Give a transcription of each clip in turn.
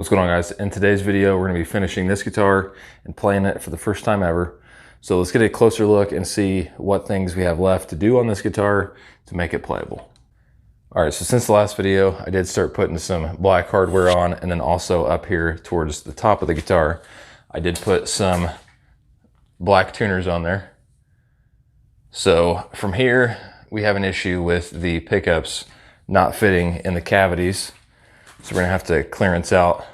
What's going on, guys? In today's video, we're going to be finishing this guitar and playing it for the first time ever. So let's get a closer look and see what things we have left to do on this guitar to make it playable. All right, so since the last video, I did start putting some black hardware on, and then also up here towards the top of the guitar, I did put some black tuners on there. So from here, we have an issue with the pickups not fitting in the cavities. So we're gonna have to clearance out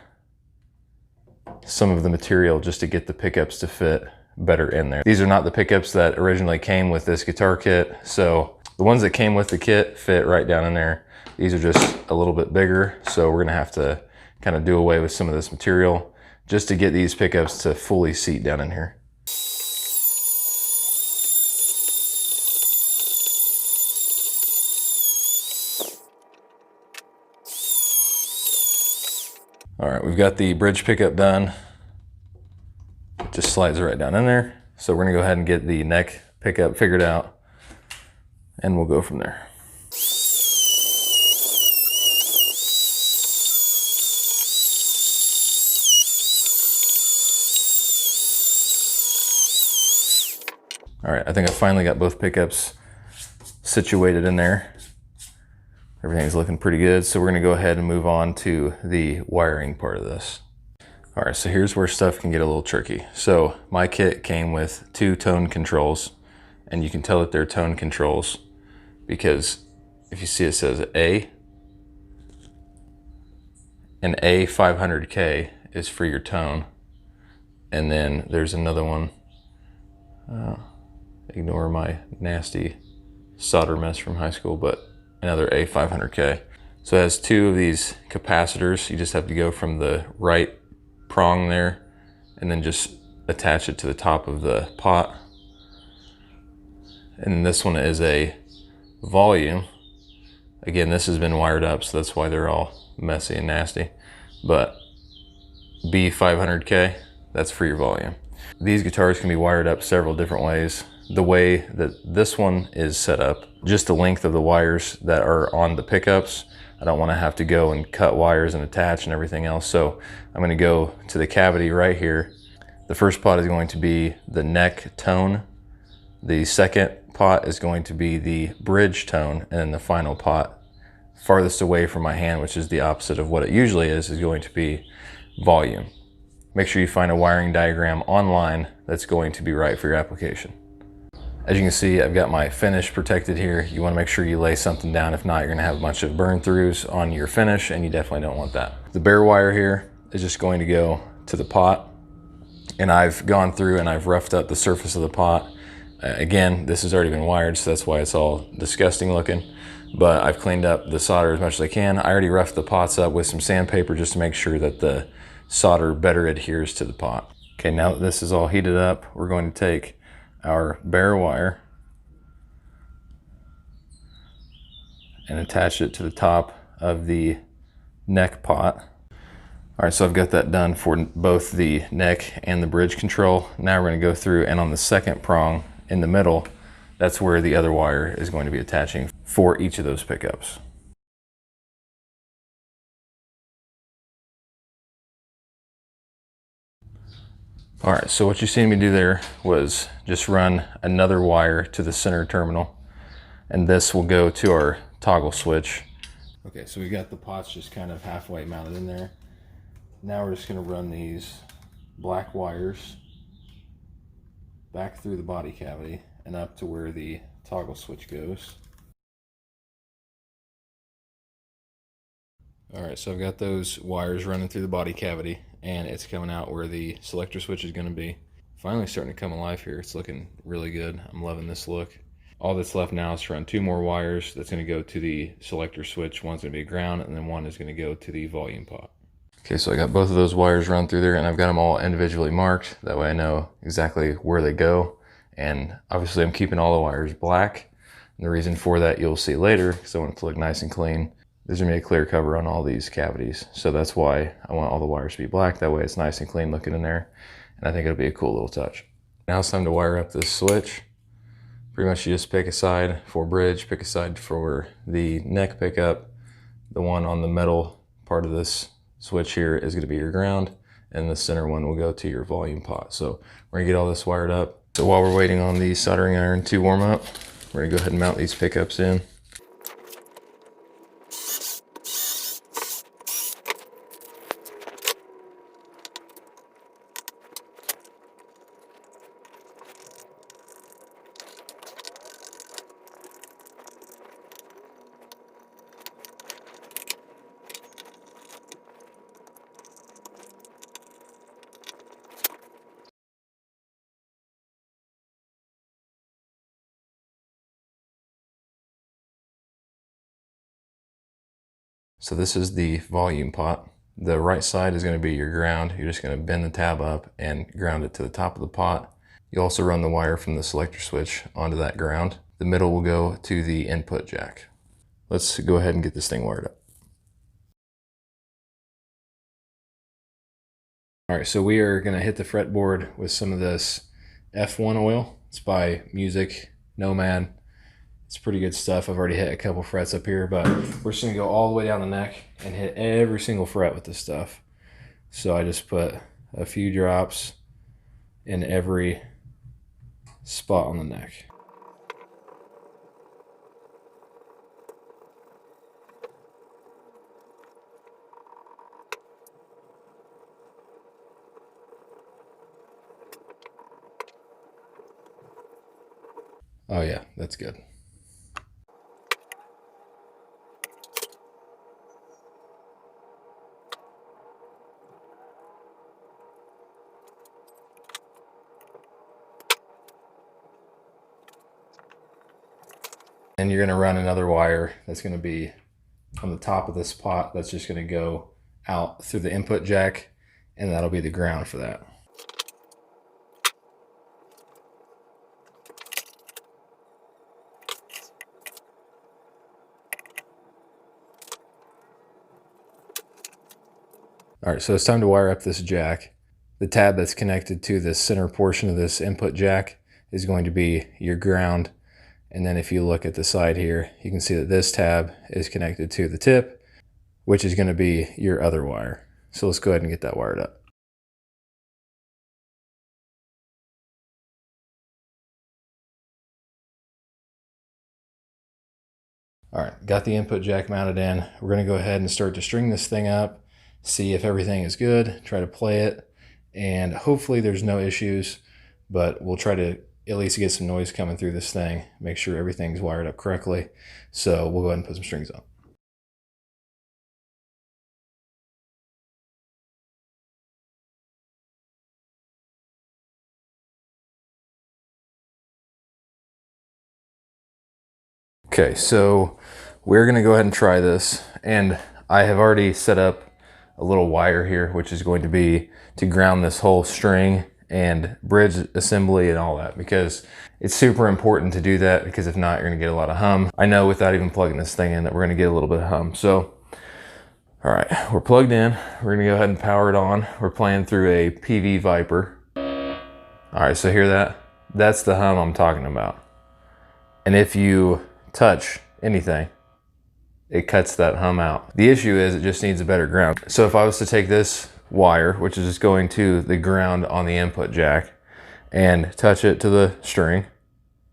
some of the material just to get the pickups to fit better in there. These are not the pickups that originally came with this guitar kit. So the ones that came with the kit fit right down in there. These are just a little bit bigger. So we're gonna have to kind of do away with some of this material just to get these pickups to fully seat down in here. All right, we've got the bridge pickup done. It just slides right down in there. So we're gonna go ahead and get the neck pickup figured out, and we'll go from there. All right, I think I finally got both pickups situated in there. Everything's looking pretty good. So we're gonna go ahead and move on to the wiring part of this. All right, so here's where stuff can get a little tricky. So my kit came with 2 tone controls, and you can tell that they're tone controls because if you see it says A, and A 500K is for your tone. And then there's another one. Ignore my nasty solder mess from high school, but another A 500K. So it has 2 of these capacitors. You just have to go from the right prong there and then just attach it to the top of the pot. And then this one is a volume. Again, this has been wired up, so that's why they're all messy and nasty. But B 500K, that's for your volume. These guitars can be wired up several different ways. The way that this one is set up, just the length of the wires that are on the pickups, I don't want to have to go and cut wires and attach and everything else. So I'm going to go to the cavity right here. The first pot is going to be the neck tone. The second pot is going to be the bridge tone. And then the final pot, farthest away from my hand, which is the opposite of what it usually is going to be volume. Make sure you find a wiring diagram online that's going to be right for your application. As you can see, I've got my finish protected here. You want to make sure you lay something down. If not, you're going to have a bunch of burn throughs on your finish, and you definitely don't want that. The bare wire here is just going to go to the pot, and I've gone through and I've roughed up the surface of the pot. Again, this has already been wired, so that's why it's all disgusting looking, but I've cleaned up the solder as much as I can. I already roughed the pots up with some sandpaper just to make sure that the solder better adheres to the pot. Okay, now that this is all heated up, we're going to take our bare wire and attach it to the top of the neck pot. All right, so I've got that done for both the neck and the bridge control. Now we're going to go through, and on the second prong in the middle, that's where the other wire is going to be attaching for each of those pickups. All right, so what you seen me do there was just run another wire to the center terminal, and this will go to our toggle switch. Okay, so we've got the pots just kind of halfway mounted in there. Now we're just gonna run these black wires back through the body cavity and up to where the toggle switch goes. All right, so I've got those wires running through the body cavity, and it's coming out where the selector switch is going to be. Finally starting to come alive here. It's looking really good. I'm loving this look. All that's left now is to run 2 more wires. That's going to go to the selector switch. One's going to be ground, and then one is going to go to the volume pot. Okay, so I got both of those wires run through there, and I've got them all individually marked. That way I know exactly where they go. And obviously I'm keeping all the wires black. And the reason for that you'll see later, because I want it to look nice and clean. There's gonna be a clear cover on all these cavities. So that's why I want all the wires to be black. That way it's nice and clean looking in there. And I think it'll be a cool little touch. Now it's time to wire up this switch. Pretty much you just pick a side for bridge, pick a side for the neck pickup, the one on the metal part of this switch here is going to be your ground, and the center one will go to your volume pot. So we're going to get all this wired up. So while we're waiting on the soldering iron to warm up, we're going to go ahead and mount these pickups in. So this is the volume pot. The right side is going to be your ground. You're just going to bend the tab up and ground it to the top of the pot. You also run the wire from the selector switch onto that ground. The middle will go to the input jack. Let's go ahead and get this thing wired up. All right, so we are going to hit the fretboard with some of this F1 oil. It's by Music Nomad. It's pretty good stuff. I've already hit a couple frets up here, but we're just gonna go all the way down the neck and hit every single fret with this stuff. So I just put a few drops in every spot on the neck. Oh yeah, that's good. And you're gonna run another wire that's gonna be on the top of this pot. That's just gonna go out through the input jack, and that'll be the ground for that. All right, so it's time to wire up this jack. The tab that's connected to the center portion of this input jack is going to be your ground. And then if you look at the side here, you can see that this tab is connected to the tip, which is going to be your other wire. So let's go ahead and get that wired up. All right, got the input jack mounted in. We're going to go ahead and start to string this thing up, see if everything is good, try to play it, and hopefully there's no issues, but we'll try to at least get some noise coming through this thing, make sure everything's wired up correctly. So we'll go ahead and put some strings on. Okay, so we're gonna go ahead and try this, and I have already set up a little wire here, which is going to be to ground this whole string and bridge assembly and all that, because it's super important to do that, because if not, you're gonna get a lot of hum. I know without even plugging this thing in that we're gonna get a little bit of hum. So, all right, we're plugged in. We're gonna go ahead and power it on. We're playing through a PV Viper. All right, so hear that? That's the hum I'm talking about. And if you touch anything, it cuts that hum out. The issue is it just needs a better ground. So if I was to take this wire, which is just going to the ground on the input jack, and touch it to the string,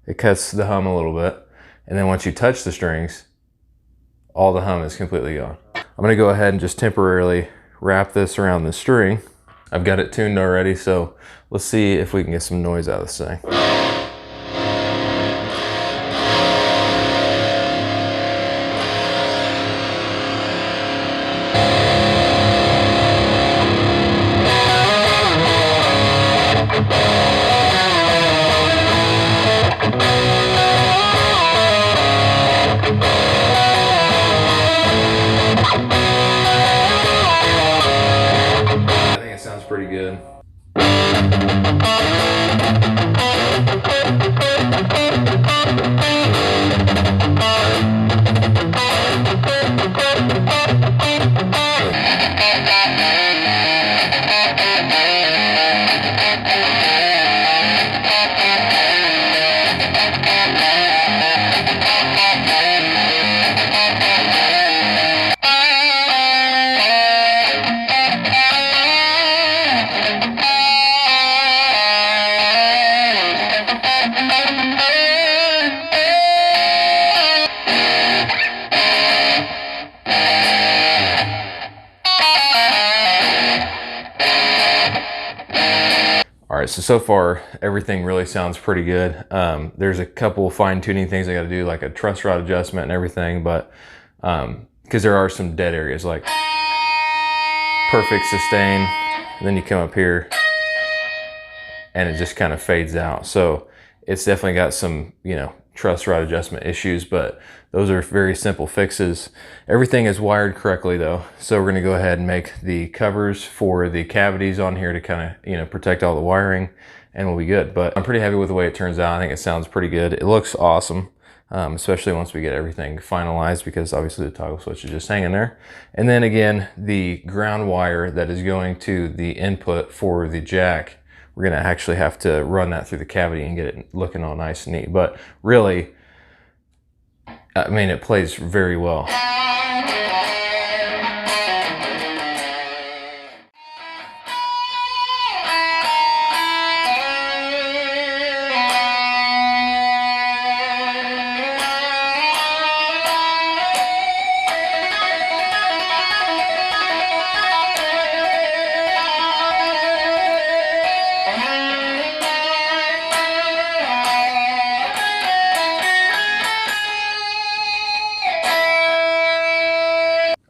it cuts the hum a little bit. And then once you touch the strings, all the hum is completely gone. I'm gonna go ahead and just temporarily wrap this around the string. I've got it tuned already, so let's see if we can get some noise out of this thing. Pretty good. so far everything really sounds pretty good. There's a couple fine tuning things I got to do, like a truss rod adjustment and everything, but because there are some dead areas, like perfect sustain, and then you come up here and it just kind of fades out. So it's definitely got some, you know, truss rod adjustment issues, but those are very simple fixes. Everything is wired correctly though. So we're gonna go ahead and make the covers for the cavities on here to kind of, you know, protect all the wiring, and we'll be good. But I'm pretty happy with the way it turns out. I think it sounds pretty good. It looks awesome, especially once we get everything finalized, because obviously the toggle switch is just hanging there. And then again, the ground wire that is going to the input for the jack, we're gonna actually have to run that through the cavity and get it looking all nice and neat. But really, I mean, it plays very well.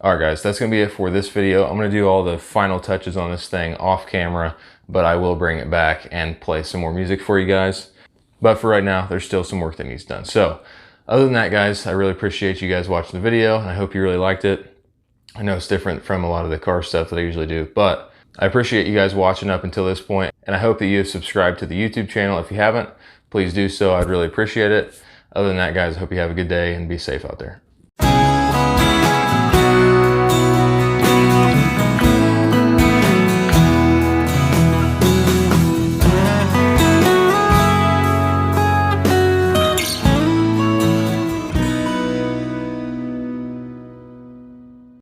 All right guys, that's gonna be it for this video. I'm gonna do all the final touches on this thing off camera, but I will bring it back and play some more music for you guys. But for right now, there's still some work that needs done. So other than that guys, I really appreciate you guys watching the video, and I hope you really liked it. I know it's different from a lot of the car stuff that I usually do, but I appreciate you guys watching up until this point, and I hope that you have subscribed to the YouTube channel. If you haven't, please do so. I'd really appreciate it. Other than that guys, I hope you have a good day and be safe out there.